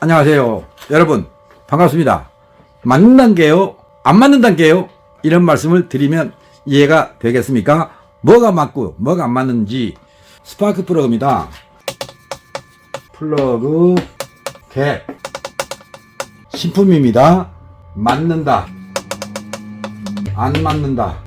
안녕하세요. 여러분, 반갑습니다. 맞는 단계요? 안 맞는 단계요? 이런 말씀을 드리면 이해가 되겠습니까? 뭐가 맞고 뭐가 안 맞는지. 스파크 플러그입니다. 플러그 캡 신품입니다. 맞는다, 안 맞는다.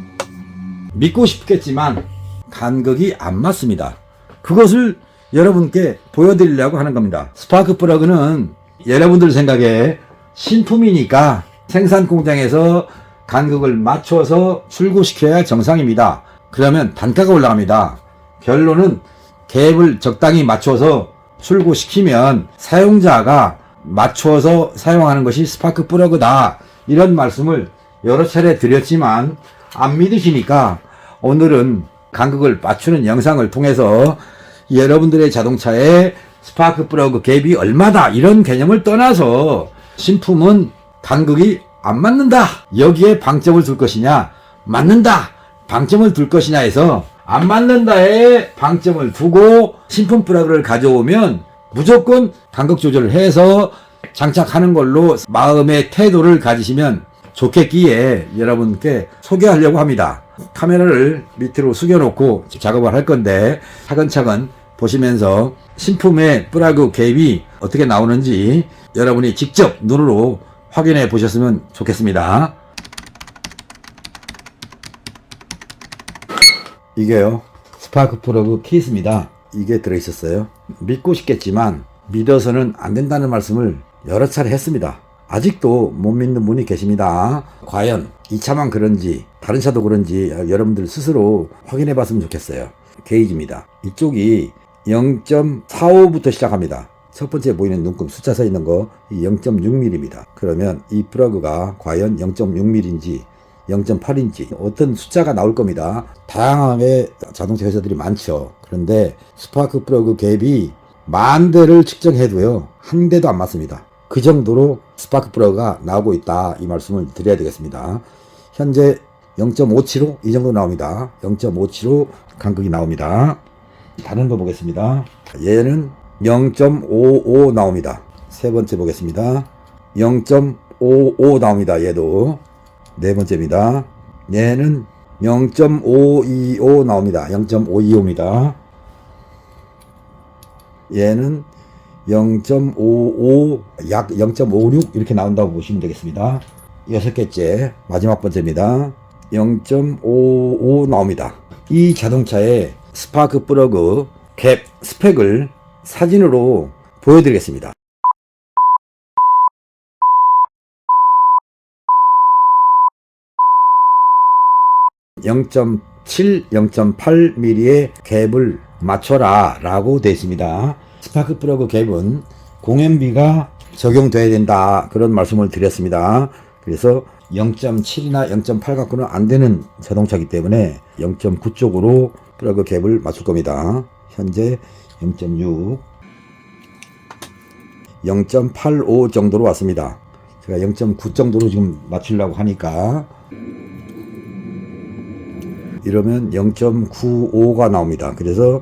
믿고 싶겠지만 간극이 안 맞습니다. 그것을 여러분께 보여드리려고 하는 겁니다. 스파크 플러그는 여러분들 생각에 신품이니까 생산 공장에서 간극을 맞춰서 출고시켜야 정상입니다. 그러면 단가가 올라갑니다. 결론은 갭을 적당히 맞춰서 출고시키면 사용자가 맞춰서 사용하는 것이 스파크 플러그다, 이런 말씀을 여러 차례 드렸지만 안 믿으시니까 오늘은 간극을 맞추는 영상을 통해서 여러분들의 자동차에 스파크 플러그 갭이 얼마다, 이런 개념을 떠나서 신품은 간극이 안 맞는다, 여기에 방점을 둘 것이냐, 맞는다 방점을 둘 것이냐 해서 안 맞는다에 방점을 두고 신품 플러그를 가져오면 무조건 간극 조절을 해서 장착하는 걸로 마음의 태도를 가지시면 좋겠기에 여러분께 소개하려고 합니다. 카메라를 밑으로 숙여놓고 작업을 할 건데 차근차근 보시면서 신품의 플러그 갭이 어떻게 나오는지 여러분이 직접 눈으로 확인해 보셨으면 좋겠습니다. 이게요, 스파크 플러그 케이스입니다. 이게 들어있었어요. 믿고 싶겠지만 믿어서는 안 된다는 말씀을 여러 차례 했습니다. 아직도 못 믿는 분이 계십니다. 과연 이 차만 그런지 다른 차도 그런지 여러분들 스스로 확인해 봤으면 좋겠어요. 게이지입니다. 이쪽이 0.45부터 시작합니다. 첫 번째 보이는 눈금 숫자 서 있는 거 0.6mm입니다. 그러면 이 플러그가 과연 0.6mm인지 0.8인지 어떤 숫자가 나올 겁니다. 다양하게 자동차 회사들이 많죠. 그런데 스파크 플러그 갭이 10,000대를 측정해도요, 한 대도 안 맞습니다. 그 정도로 스파크 플러그가 나오고 있다, 이 말씀을 드려야 되겠습니다. 현재 0.575 이 정도 나옵니다. 0.575 간극이 나옵니다. 다른 거 보겠습니다. 얘는 0.55 나옵니다. 세 번째 보겠습니다. 0.55 나옵니다. 얘도 네 번째입니다. 얘는 0.525 나옵니다. 0.525입니다. 얘는 0.55, 약 0.56 이렇게 나온다고 보시면 되겠습니다. 여섯 개째 마지막 번째입니다. 0.55 나옵니다. 이 자동차의 스파크 플러그 갭 스펙을 사진으로 보여드리겠습니다. 0.7, 0.8mm의 갭을 맞춰라 라고 되어 있습니다. 스파크 플러그 갭은 공연비가 적용돼야 된다, 그런 말씀을 드렸습니다. 그래서 0.7이나 0.8 갖고는 안 되는 자동차이기 때문에 0.9 쪽으로 플러그 갭을 맞출 겁니다. 현재 0.6, 0.85 정도로 왔습니다. 제가 0.9 정도로 지금 맞추려고 하니까 이러면 0.95가 나옵니다. 그래서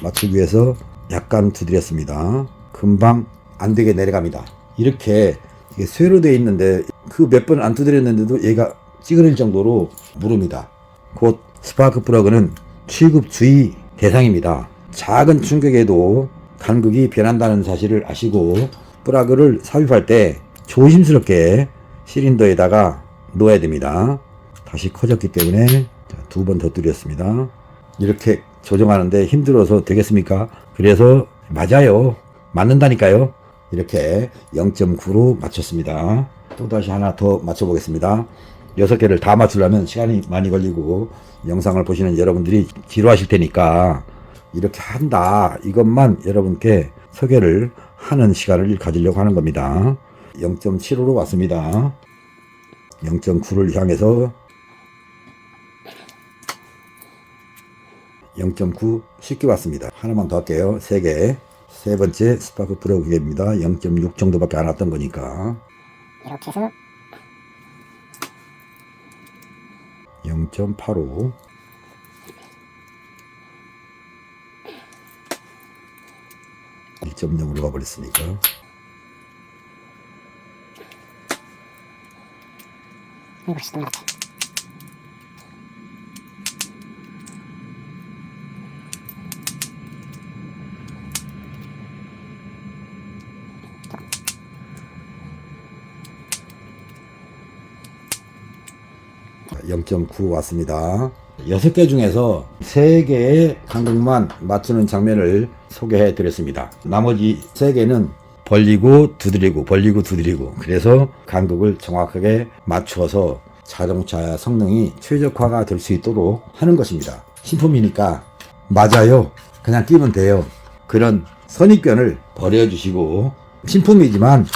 맞추기 위해서 약간 두드렸습니다. 금방 안 되게 내려갑니다. 이렇게 이게 쇠로 되어 있는데 그 몇 번 안 두드렸는데도 얘가 찌그러질 정도로 무릅니다. 곧 스파크 플러그는 취급 주의 대상입니다. 작은 충격에도 간극이 변한다는 사실을 아시고 플러그를 삽입할 때 조심스럽게 실린더에다가 넣어야 됩니다. 다시 커졌기 때문에 두 번 더 두드렸습니다. 이렇게 조정하는데 힘들어서 되겠습니까? 그래서 맞아요. 맞는다니까요. 이렇게 0.9로 맞췄습니다. 또다시 하나 더 맞춰보겠습니다. 6개를 다 맞추려면 시간이 많이 걸리고 영상을 보시는 여러분들이 지루하실 테니까 이렇게 한다, 이것만 여러분께 소개를 하는 시간을 가지려고 하는 겁니다. 0.75로 왔습니다. 0.9를 향해서 0.9 쉽게 왔습니다. 하나만 더 할게요. 3개. 세 번째 스파크 플러그 갭입니다. 0.6 정도밖에 안 왔던 거니까 이렇게 해서 0.85, 1.0으로 가버렸으니까 훨씬 더 같아. 자, 0.9 왔습니다. 6개 중에서 3개의 간극만 맞추는 장면을 소개해 드렸습니다. 나머지 3개는 벌리고 두드리고 벌리고 두드리고, 그래서 간극을 정확하게 맞추어서 자동차 성능이 최적화가 될 수 있도록 하는 것입니다. 신품이니까 맞아요, 그냥 끼면 돼요, 그런 선입견을 버려주시고, 신품이지만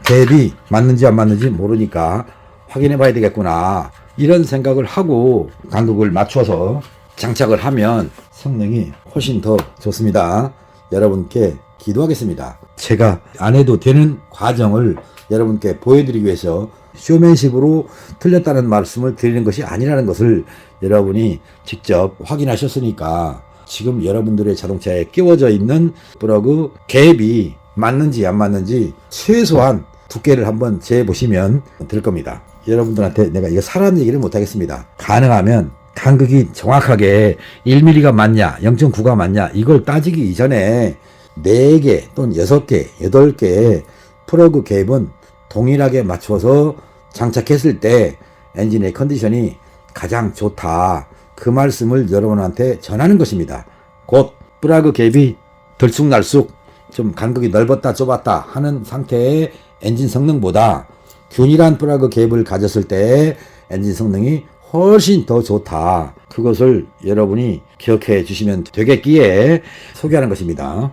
갭이 맞는지 안 맞는지 모르니까 확인해 봐야 되겠구나, 이런 생각을 하고 간극을 맞춰서 장착을 하면 성능이 훨씬 더 좋습니다. 여러분께 기도하겠습니다. 제가 안 해도 되는 과정을 여러분께 보여드리기 위해서 쇼맨십으로 틀렸다는 말씀을 드리는 것이 아니라는 것을 여러분이 직접 확인하셨으니까, 지금 여러분들의 자동차에 끼워져 있는 플러그 갭이 맞는지 안 맞는지 최소한 두께를 한번 재보시면 될 겁니다. 여러분들한테 내가 이거 사람 얘기를 못하겠습니다. 가능하면 간극이 정확하게 1mm가 맞냐 0.9가 맞냐 이걸 따지기 이전에 4개 또는 6개 8개의 플러그 갭은 동일하게 맞춰서 장착했을 때 엔진의 컨디션이 가장 좋다, 그 말씀을 여러분한테 전하는 것입니다. 곧 플러그 갭이 들쑥날쑥 좀 간극이 넓었다 좁았다 하는 상태의 엔진 성능보다 균일한 플러그 갭을 가졌을 때 엔진 성능이 훨씬 더 좋다, 그것을 여러분이 기억해 주시면 되겠기에 소개하는 것입니다.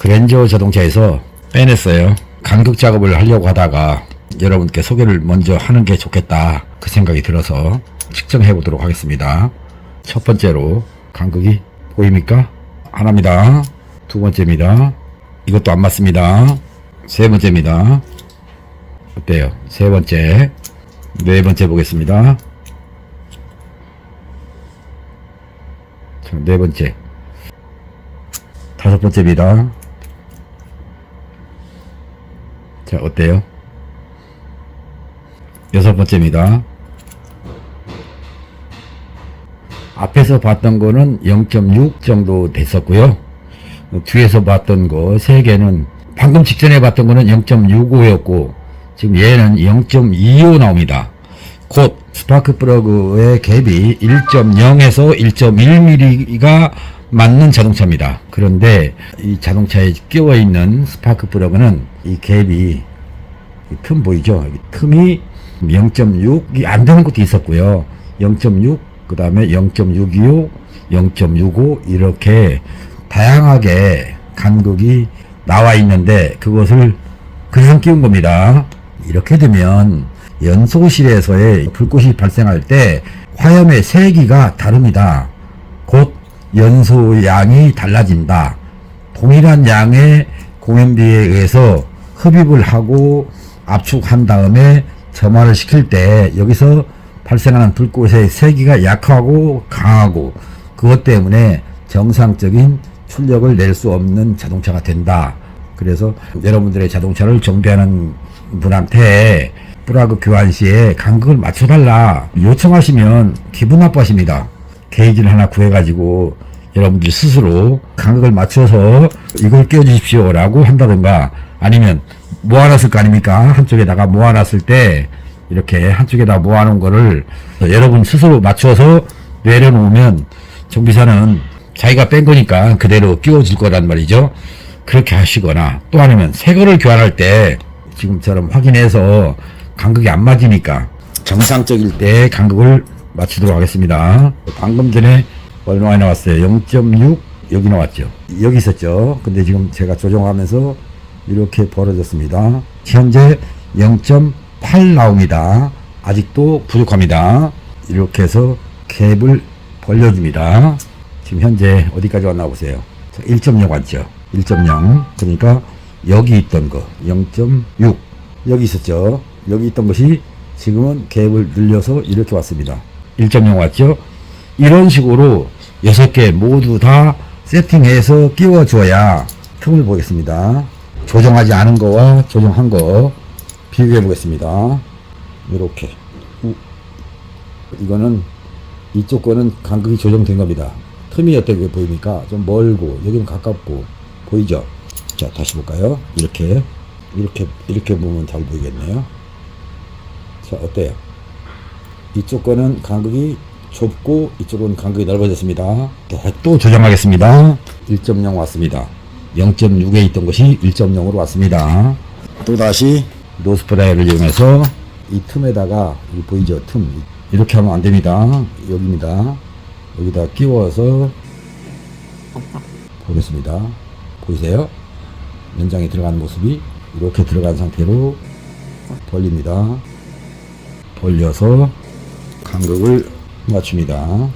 그랜저 자동차에서 빼냈어요. 간극 작업을 하려고 하다가 여러분께 소개를 먼저 하는 게 좋겠다, 그 생각이 들어서 측정해 보도록 하겠습니다. 첫 번째로 간극이 보입니까? 하나입니다. 두 번째입니다. 이것도 안 맞습니다. 세 번째입니다. 어때요? 세 번째. 네 번째 보겠습니다. 자, 네 번째. 다섯 번째입니다. 자, 어때요? 여섯 번째입니다. 앞에서 봤던 거는 0.6 정도 됐었고요. 뒤에서 봤던 거 3개는 방금 직전에 봤던 거는 0.65였고 지금 얘는 0.25 나옵니다. 곧 스파크 플러그의 갭이 1.0에서 1.1mm가 맞는 자동차입니다. 그런데 이 자동차에 끼워 있는 스파크 플러그는 이 갭이 틈 보이죠? 틈이 0.6이 안 되는 것도 있었고요. 0.6, 그 다음에 0.625, 0.65 이렇게 다양하게 간극이 나와 있는데 그것을 그냥 끼운 겁니다. 이렇게 되면 연소실에서의 불꽃이 발생할 때 화염의 세기가 다릅니다. 곧 연소량이 달라진다. 동일한 양의 공연비에 의해서 흡입을 하고 압축한 다음에 점화를 시킬 때 여기서 발생하는 불꽃의 세기가 약하고 강하고, 그것 때문에 정상적인 출력을 낼 수 없는 자동차가 된다. 그래서 여러분들의 자동차를 정비하는 분한테 플러그 교환 시에 간극을 맞춰달라 요청하시면 기분 나빠하십니다. 게이지를 하나 구해가지고 여러분들 스스로 간극을 맞춰서 이걸 끼워주십시오 라고 한다던가, 아니면 모아놨을 거 아닙니까? 한쪽에다가 모아놨을 때 이렇게 한쪽에다 모아놓은 거를 여러분 스스로 맞춰서 내려놓으면 정비사는 자기가 뺀 거니까 그대로 끼워줄 거란 말이죠. 그렇게 하시거나, 또 아니면 새 거를 교환할 때 지금처럼 확인해서 간극이 안 맞으니까 정상적일 때 간극을 맞추도록 하겠습니다. 방금 전에 얼마나 나왔어요? 0.6 여기 나왔죠. 여기 있었죠. 근데 지금 제가 조정하면서 이렇게 벌어졌습니다. 현재 0.8 나옵니다. 아직도 부족합니다. 이렇게 해서 갭을 벌려줍니다. 지금 현재 어디까지 왔나 보세요. 1.0 왔죠. 1.0. 그러니까 여기 있던 거 0.6 여기 있었죠. 여기 있던 것이 지금은 갭을 늘려서 이렇게 왔습니다. 1.0 왔죠. 이런 식으로 6개 모두 다 세팅해서 끼워줘야 틈을 보겠습니다. 조정하지 않은 거와 조정한 거 비교해 보겠습니다. 이렇게 이거는 이쪽 거는 간극이 조정된 겁니다. 틈이 어떻게 보입니까? 좀 멀고 여기는 가깝고 보이죠? 자, 다시 볼까요? 이렇게 보면 잘 보이겠네요. 자, 어때요? 이쪽 거는 간극이 좁고 이쪽은 간극이 넓어졌습니다. 또 조정하겠습니다. 1.0 왔습니다. 0.6에 있던 것이 1.0으로 왔습니다. 또다시 노스프라이를 이용해서 이 틈에다가 보이죠? 틈 이렇게 하면 안됩니다. 여기입니다. 여기다 끼워서 보겠습니다. 보이세요? 연장에 들어가는 모습이 이렇게 들어간 상태로 벌립니다. 벌려서 간극을 맞춥니다.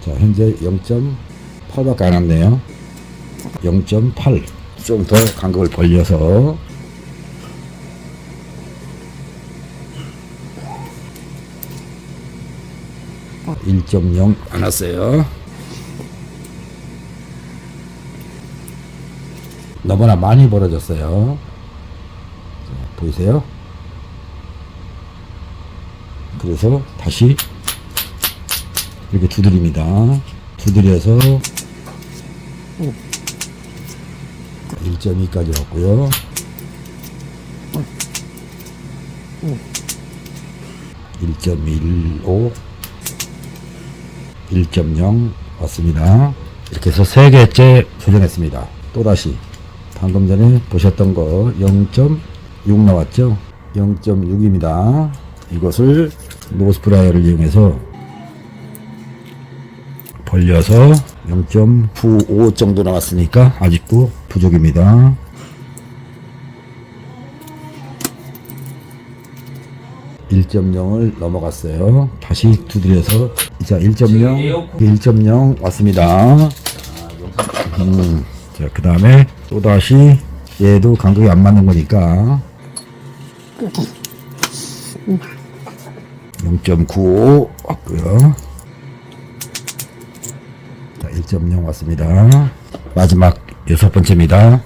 자, 현재 0.8밖에 안 왔네요. 0.8 좀 더 간극을 벌려서 (1.0) 안 왔어요. 너무나 많이 벌어졌어요. 자, 보이세요? 그래서 다시 이렇게 두드립니다. 두드려서 1.2까지 왔고요. 1.15 1.0 왔습니다. 이렇게 해서 3개째 조정했습니다. 또다시 방금 전에 보셨던 거 0.6 나왔죠? 0.6입니다. 이것을 노스프라이어를 이용해서 벌려서 0.95 정도 나왔으니까 아직도 부족입니다. 1.0을 넘어갔어요. 다시 두드려서 자 1.0 왔습니다. 자, 그 다음에 또다시 얘도 간극이 안 맞는 거니까 0.95 왔고요. 자, 1.0 왔습니다. 마지막 6번째입니다.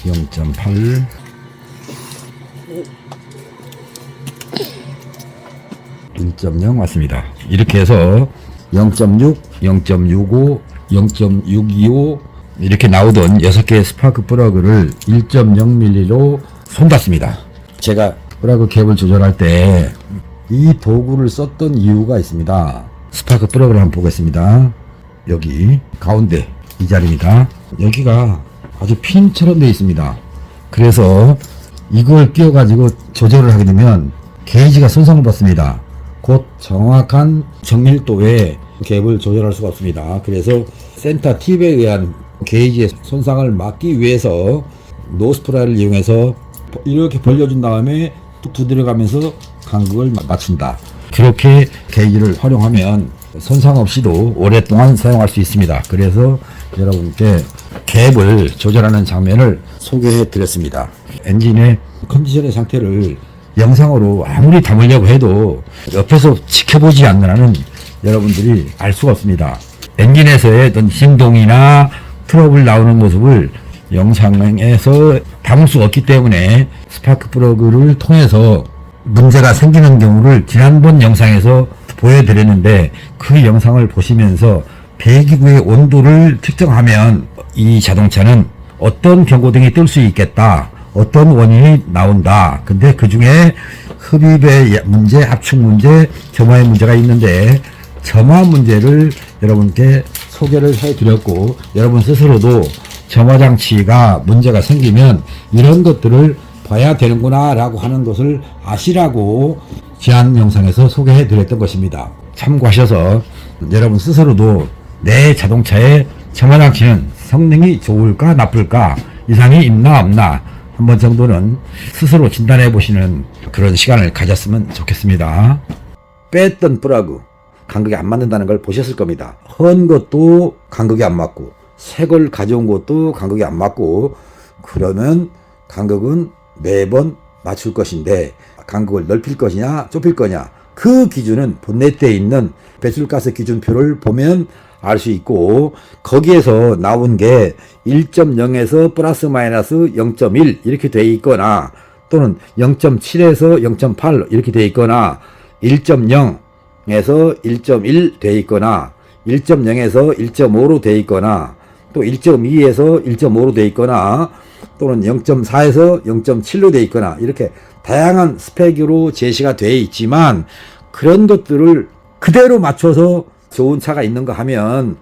(0.8) 1.0 왔습니다. 이렇게 해서 0.6, 0.65, 0.625 이렇게 나오던 6개의 스파크 플러그를 1.0mm로 손봤습니다. 제가 플러그 캡을 조절할 때 이 도구를 썼던 이유가 있습니다. 스파크 플러그를 한번 보겠습니다. 여기 가운데 이 자리입니다. 여기가 아주 핀처럼 되어 있습니다. 그래서 이걸 끼워 가지고 조절을 하게 되면 게이지가 손상을 받습니다. 곧 정확한 정밀도의 갭을 조절할 수가 없습니다. 그래서 센터 팁에 의한 게이지의 손상을 막기 위해서 노스프라이를 이용해서 이렇게 벌려준 다음에 뚝 두드려가면서 간극을 맞춘다. 그렇게 게이지를 활용하면 손상 없이도 오랫동안 사용할 수 있습니다. 그래서 여러분께 갭을 조절하는 장면을 소개해 드렸습니다. 엔진의 컨디션의 상태를 영상으로 아무리 담으려고 해도 옆에서 지켜보지 않는 한은 여러분들이 알 수가 없습니다. 엔진에서의 어떤 진동이나 트러블 나오는 모습을 영상에서 담을 수 없기 때문에 스파크 플러그를 통해서 문제가 생기는 경우를 지난번 영상에서 보여드렸는데 그 영상을 보시면서 배기구의 온도를 측정하면 이 자동차는 어떤 경고등이 뜰 수 있겠다, 어떤 원인이 나온다. 근데 그 중에 흡입의 문제, 압축 문제, 점화의 문제가 있는데 점화 문제를 여러분께 소개를 해드렸고, 여러분 스스로도 점화 장치가 문제가 생기면 이런 것들을 봐야 되는구나 라고 하는 것을 아시라고 지난 영상에서 소개해 드렸던 것입니다. 참고하셔서 여러분 스스로도 내 자동차의 점화 장치는 성능이 좋을까 나쁠까, 이상이 있나 없나 한번 정도는 스스로 진단해 보시는 그런 시간을 가졌으면 좋겠습니다. 뺐던 플러그 간극이 안 맞는다는 걸 보셨을 겁니다. 헌 것도 간극이 안 맞고 새 걸 가져온 것도 간극이 안 맞고, 그러면 간극은 매번 맞출 것인데 간극을 넓힐 것이냐 좁힐 거냐, 그 기준은 본네트에 있는 배출가스 기준표를 보면 알 수 있고, 거기에서 나온 게 1.0에서 플러스 마이너스 0.1 이렇게 돼 있거나, 또는 0.7에서 0.8 이렇게 돼 있거나, 1.0에서 1.1 돼 있거나, 1.0에서 1.5로 돼 있거나, 또 1.2에서 1.5로 돼 있거나, 또는 0.4에서 0.7로 돼 있거나, 이렇게 다양한 스펙으로 제시가 돼 있지만, 그런 것들을 그대로 맞춰서 좋은 차가 있는가 하면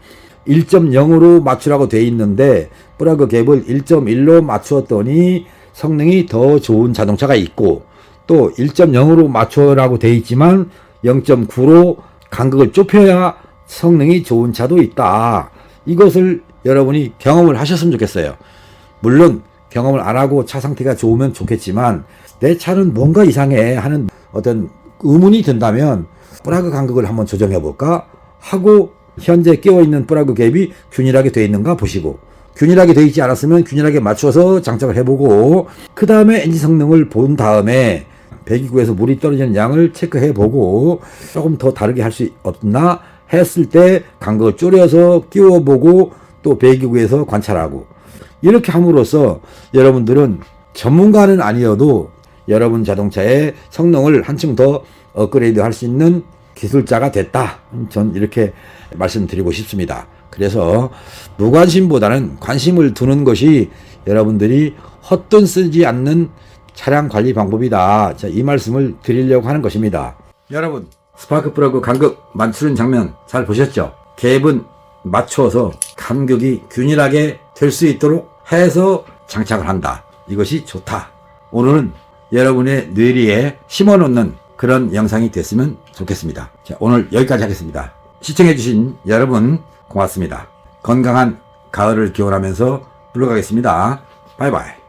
1.0으로 맞추라고 돼 있는데 플러그 갭을 1.1로 맞추었더니 성능이 더 좋은 자동차가 있고, 또 1.0으로 맞추라고 돼 있지만 0.9로 간극을 좁혀야 성능이 좋은 차도 있다. 이것을 여러분이 경험을 하셨으면 좋겠어요. 물론 경험을 안 하고 차 상태가 좋으면 좋겠지만, 내 차는 뭔가 이상해 하는 어떤 의문이 든다면 플러그 간극을 한번 조정해 볼까 하고, 현재 끼워있는 플러그 갭이 균일하게 되어 있는가 보시고, 균일하게 되어 있지 않았으면 균일하게 맞춰서 장착을 해보고, 그 다음에 엔진 성능을 본 다음에 배기구에서 물이 떨어지는 양을 체크해보고, 조금 더 다르게 할 수 없나 했을 때 간극을 줄여서 끼워보고, 또 배기구에서 관찰하고, 이렇게 함으로써 여러분들은 전문가는 아니어도 여러분 자동차의 성능을 한층 더 업그레이드 할 수 있는 기술자가 됐다. 전 이렇게 말씀드리고 싶습니다. 그래서 무관심보다는 관심을 두는 것이 여러분들이 헛돈 쓰지 않는 차량 관리 방법이다. 자, 이 말씀을 드리려고 하는 것입니다. 여러분, 스파크 플러그 간극 맞추는 장면 잘 보셨죠? 갭은 맞춰서 간극이 균일하게 될 수 있도록 해서 장착을 한다. 이것이 좋다. 오늘은 여러분의 뇌리에 심어놓는 그런 영상이 됐으면 좋겠습니다. 자, 오늘 여기까지 하겠습니다. 시청해주신 여러분 고맙습니다. 건강한 가을을 기원하면서 물러가겠습니다. 바이바이.